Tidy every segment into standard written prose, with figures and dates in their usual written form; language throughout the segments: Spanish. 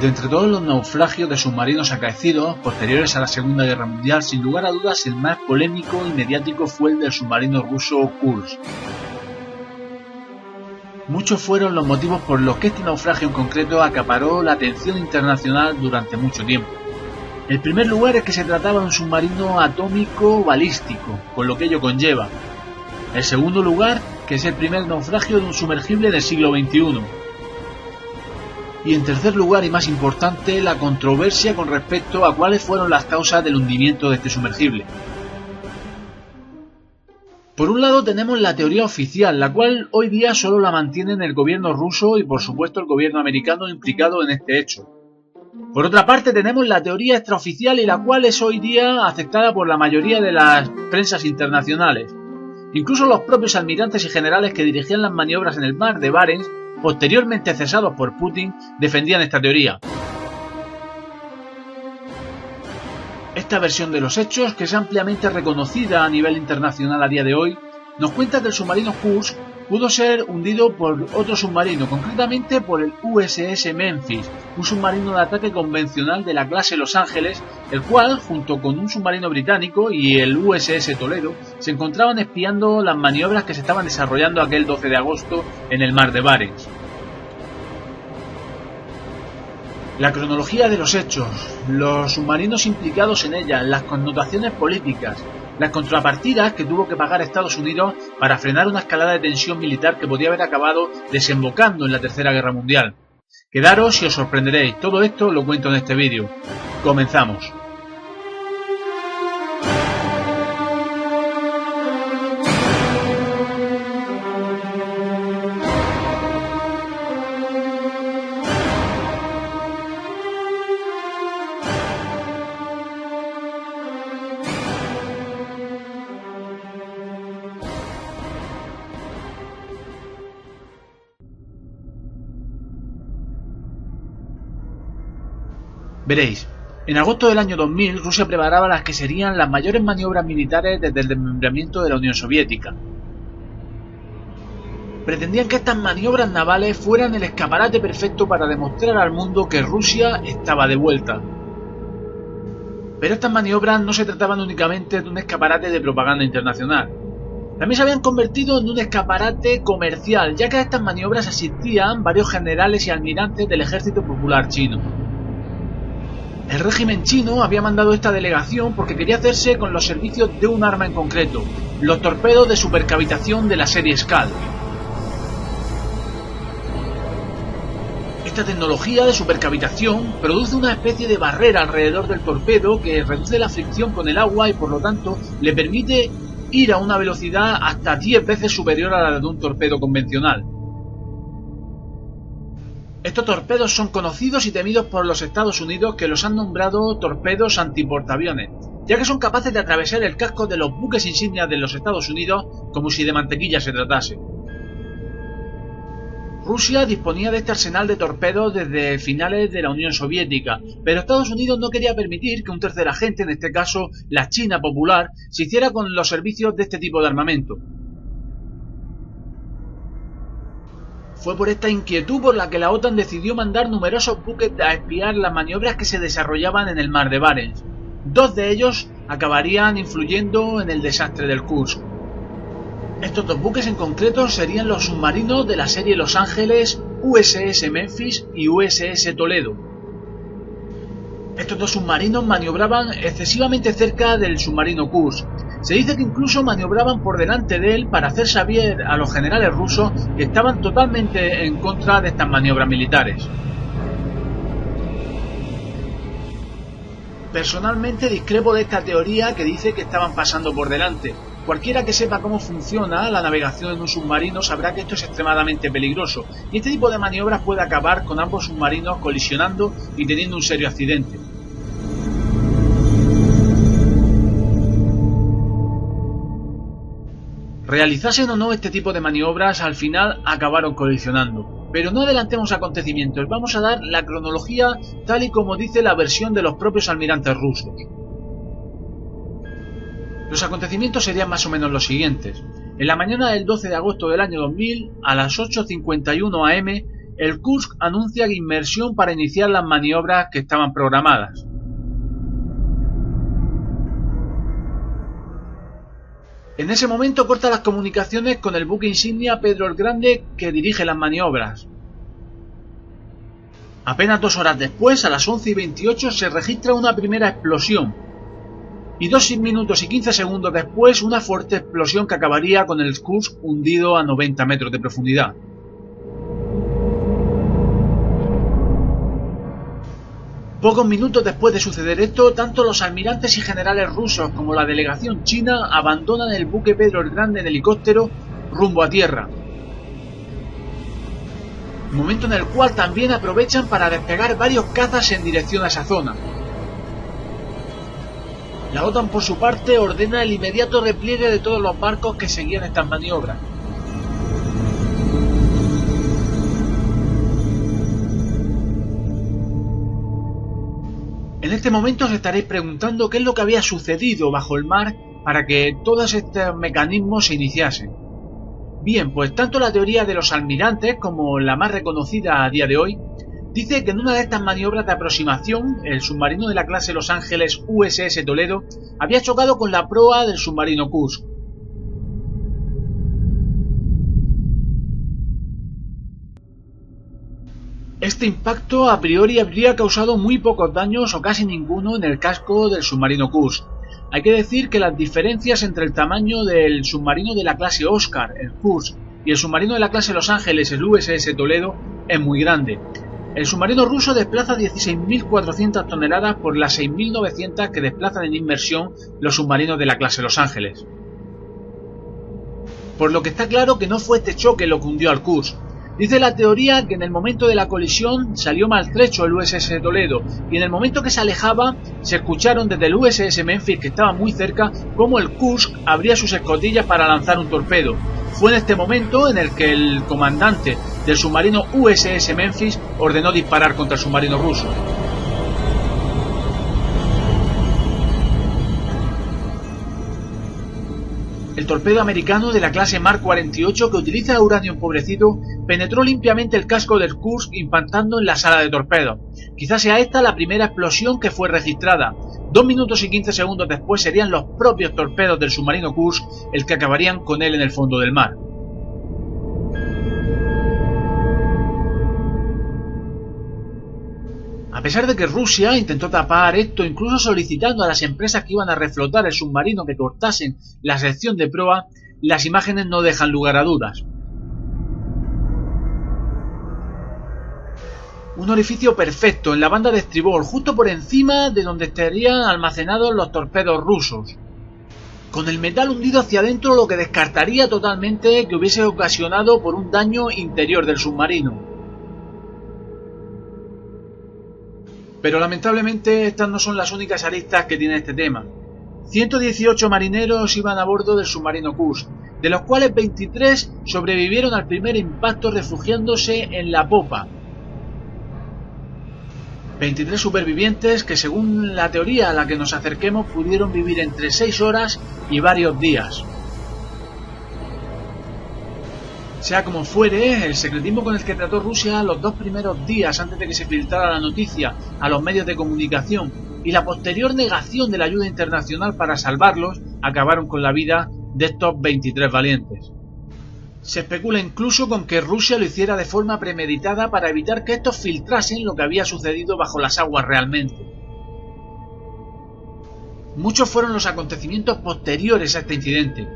De entre todos los naufragios de submarinos acaecidos posteriores a la Segunda Guerra Mundial, sin lugar a dudas el más polémico y mediático fue el del submarino ruso Kursk. Muchos fueron los motivos por los que este naufragio en concreto acaparó la atención internacional durante mucho tiempo. El primer lugar es que se trataba de un submarino atómico balístico, con lo que ello conlleva. El segundo lugar, que es el primer naufragio de un sumergible del siglo XXI. Y en tercer lugar y más importante, la controversia con respecto a cuáles fueron las causas del hundimiento de este sumergible. Por un lado tenemos la teoría oficial, la cual hoy día solo la mantienen el gobierno ruso y por supuesto el gobierno americano implicado en este hecho. Por otra parte tenemos la teoría extraoficial y la cual es hoy día aceptada por la mayoría de las prensas internacionales. Incluso los propios almirantes y generales que dirigían las maniobras en el mar de Barents, posteriormente cesados por Putin, defendían esta teoría. Esta versión de los hechos, que es ampliamente reconocida a nivel internacional a día de hoy, nos cuenta que el submarino Kursk pudo ser hundido por otro submarino, concretamente por el USS Memphis, un submarino de ataque convencional de la clase Los Ángeles, el cual, junto con un submarino británico y el USS Toledo, se encontraban espiando las maniobras que se estaban desarrollando aquel 12 de agosto en el mar de Barents. La cronología de los hechos, los submarinos implicados en ella, las connotaciones políticas, las contrapartidas que tuvo que pagar Estados Unidos para frenar una escalada de tensión militar que podía haber acabado desembocando en la Tercera Guerra Mundial. Quedaros y os sorprenderéis, todo esto lo cuento en este vídeo. Comenzamos. Veréis, en agosto del año 2000 Rusia preparaba las que serían las mayores maniobras militares desde el desmembramiento de la Unión Soviética. Pretendían que estas maniobras navales fueran el escaparate perfecto para demostrar al mundo que Rusia estaba de vuelta. Pero estas maniobras no se trataban únicamente de un escaparate de propaganda internacional. También se habían convertido en un escaparate comercial, ya que a estas maniobras asistían varios generales y almirantes del Ejército Popular Chino. El régimen chino había mandado esta delegación porque quería hacerse con los servicios de un arma en concreto, los torpedos de supercavitación de la serie Scalp. Esta tecnología de supercavitación produce una especie de barrera alrededor del torpedo que reduce la fricción con el agua y por lo tanto le permite ir a una velocidad hasta 10 veces superior a la de un torpedo convencional. Estos torpedos son conocidos y temidos por los Estados Unidos, que los han nombrado torpedos antiportaaviones, ya que son capaces de atravesar el casco de los buques insignias de los Estados Unidos como si de mantequilla se tratase. Rusia disponía de este arsenal de torpedos desde finales de la Unión Soviética, pero Estados Unidos no quería permitir que un tercer agente, en este caso la China Popular, se hiciera con los servicios de este tipo de armamento. Fue por esta inquietud por la que la OTAN decidió mandar numerosos buques a espiar las maniobras que se desarrollaban en el mar de Barents. 2 de ellos acabarían influyendo en el desastre del Kursk. Estos 2 buques en concreto serían los submarinos de la serie Los Ángeles, USS Memphis y USS Toledo. Estos 2 submarinos maniobraban excesivamente cerca del submarino Kursk. Se dice que incluso maniobraban por delante de él para hacer saber a los generales rusos que estaban totalmente en contra de estas maniobras militares. Personalmente discrepo de esta teoría que dice que estaban pasando por delante. Cualquiera que sepa cómo funciona la navegación en un submarino sabrá que esto es extremadamente peligroso, y este tipo de maniobras puede acabar con ambos submarinos colisionando y teniendo un serio accidente. Realizasen o no este tipo de maniobras, al final acabaron colisionando. Pero no adelantemos acontecimientos, vamos a dar la cronología tal y como dice la versión de los propios almirantes rusos. Los acontecimientos serían más o menos los siguientes. En la mañana del 12 de agosto del año 2000, a las 8:51 am, el Kursk anuncia inmersión para iniciar las maniobras que estaban programadas. En ese momento corta las comunicaciones con el buque insignia Pedro el Grande, que dirige las maniobras. Apenas 2 horas después, a las 11:28, se registra una primera explosión. Y 2 minutos y 15 segundos después, una fuerte explosión que acabaría con el Kursk hundido a 90 metros de profundidad. Pocos minutos después de suceder esto, tanto los almirantes y generales rusos como la delegación china abandonan el buque Pedro el Grande en helicóptero rumbo a tierra. Momento en el cual también aprovechan para despegar varios cazas en dirección a esa zona. La OTAN, por su parte, ordena el inmediato repliegue de todos los barcos que seguían estas maniobras. En este momento os estaréis preguntando qué es lo que había sucedido bajo el mar para que todos estos mecanismos se iniciasen. Bien, pues tanto la teoría de los almirantes como la más reconocida a día de hoy dice que en una de estas maniobras de aproximación, el submarino de la clase Los Ángeles USS Toledo había chocado con la proa del submarino Kursk. Este impacto a priori habría causado muy pocos daños o casi ninguno en el casco del submarino Kursk. Hay que decir que las diferencias entre el tamaño del submarino de la clase Oscar, el Kursk, y el submarino de la clase Los Ángeles, el USS Toledo, es muy grande. El submarino ruso desplaza 16.400 toneladas por las 6.900 que desplazan en inmersión los submarinos de la clase Los Ángeles. Por lo que está claro que no fue este choque lo que hundió al Kursk. Dice la teoría que en el momento de la colisión salió maltrecho el USS Toledo y en el momento que se alejaba se escucharon desde el USS Memphis, que estaba muy cerca, cómo el Kursk abría sus escotillas para lanzar un torpedo. Fue en este momento en el que el comandante del submarino USS Memphis ordenó disparar contra el submarino ruso. El torpedo americano de la clase Mark 48, que utiliza uranio empobrecido, penetró limpiamente el casco del Kursk, impactando en la sala de torpedos. Quizás sea esta la primera explosión que fue registrada. 2 minutos y 15 segundos después serían los propios torpedos del submarino Kursk el que acabarían con él en el fondo del mar. A pesar de que Rusia intentó tapar esto, incluso solicitando a las empresas que iban a reflotar el submarino que cortasen la sección de proa, las imágenes no dejan lugar a dudas. Un orificio perfecto en la banda de estribor, justo por encima de donde estarían almacenados los torpedos rusos, con el metal hundido hacia adentro, lo que descartaría totalmente que hubiese ocasionado por un daño interior del submarino. Pero lamentablemente estas no son las únicas aristas que tiene este tema. 118 marineros iban a bordo del submarino Kursk, de los cuales 23 sobrevivieron al primer impacto refugiándose en la popa. 23 supervivientes que, según la teoría a la que nos acerquemos, pudieron vivir entre 6 horas y varios días. Sea como fuere, el secretismo con el que trató Rusia los 2 primeros días antes de que se filtrara la noticia a los medios de comunicación y la posterior negación de la ayuda internacional para salvarlos acabaron con la vida de estos 23 valientes. Se especula incluso con que Rusia lo hiciera de forma premeditada para evitar que estos filtrasen lo que había sucedido bajo las aguas realmente. Muchos fueron los acontecimientos posteriores a este incidente.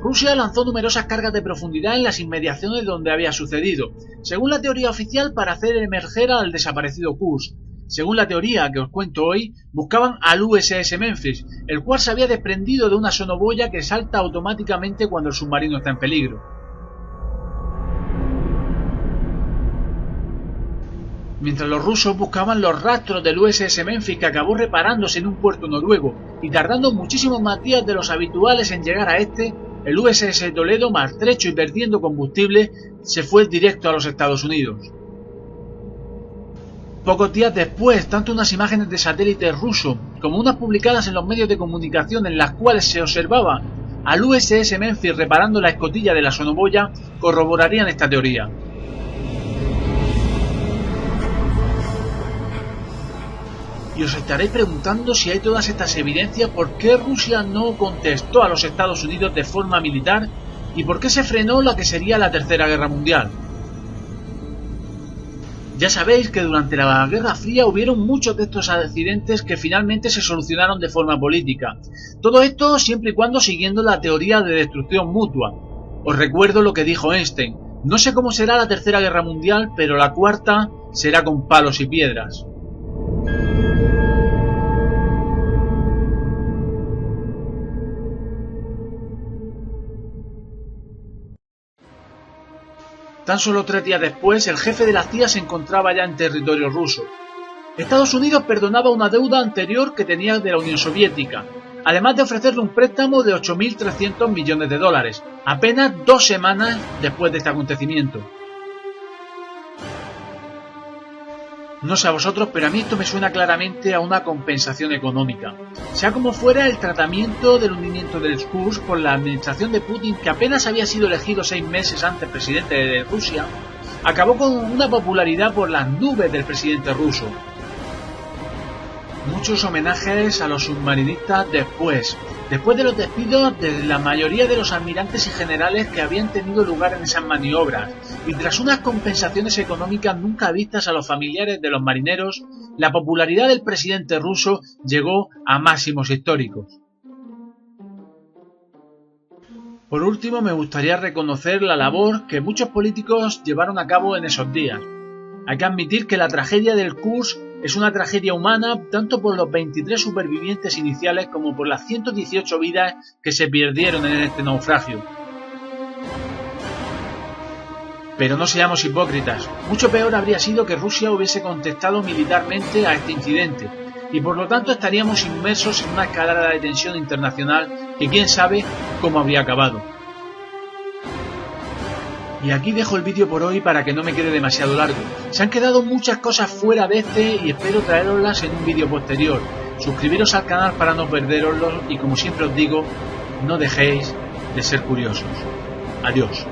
Rusia lanzó numerosas cargas de profundidad en las inmediaciones donde había sucedido, según la teoría oficial, para hacer emerger al desaparecido Kursk. Según la teoría que os cuento hoy, buscaban al USS Memphis, el cual se había desprendido de una sonoboya que salta automáticamente cuando el submarino está en peligro. Mientras los rusos buscaban los rastros del USS Memphis, que acabó reparándose en un puerto noruego y tardando muchísimos más días de los habituales en llegar a este, el USS Toledo, maltrecho y perdiendo combustible, se fue directo a los Estados Unidos. Pocos días después, tanto unas imágenes de satélite ruso como unas publicadas en los medios de comunicación en las cuales se observaba al USS Memphis reparando la escotilla de la sonoboya corroborarían esta teoría. Y os estaréis preguntando si hay todas estas evidencias por qué Rusia no contestó a los Estados Unidos de forma militar y por qué se frenó la que sería la Tercera Guerra Mundial. Ya sabéis que durante la Guerra Fría hubieron muchos de estos accidentes que finalmente se solucionaron de forma política. Todo esto siempre y cuando siguiendo la teoría de destrucción mutua. Os recuerdo lo que dijo Einstein: no sé cómo será la Tercera Guerra Mundial, pero la cuarta será con palos y piedras. Tan solo 3 días después, el jefe de la CIA se encontraba ya en territorio ruso. Estados Unidos perdonaba una deuda anterior que tenía de la Unión Soviética, además de ofrecerle un préstamo de 8.300 millones de dólares, apenas 2 semanas después de este acontecimiento. No sé a vosotros, pero a mí esto me suena claramente a una compensación económica. Sea como fuera, el tratamiento del hundimiento del Kursk por la administración de Putin, que apenas había sido elegido 6 meses antes presidente de Rusia, acabó con una popularidad por las nubes del presidente ruso. Muchos homenajes a los submarinistas después de los despidos de la mayoría de los almirantes y generales que habían tenido lugar en esas maniobras, y tras unas compensaciones económicas nunca vistas a los familiares de los marineros, la popularidad del presidente ruso llegó a máximos históricos. Por último, me gustaría reconocer la labor que muchos políticos llevaron a cabo en esos días. Hay que admitir que la tragedia del Kursk es una tragedia humana tanto por los 23 supervivientes iniciales como por las 118 vidas que se perdieron en este naufragio. Pero no seamos hipócritas, mucho peor habría sido que Rusia hubiese contestado militarmente a este incidente, y por lo tanto estaríamos inmersos en una escalada de tensión internacional que quién sabe cómo habría acabado. Y aquí dejo el vídeo por hoy para que no me quede demasiado largo. Se han quedado muchas cosas fuera de este y espero traeroslas en un vídeo posterior. Suscribiros al canal para no perderoslos y, como siempre os digo, no dejéis de ser curiosos. Adiós.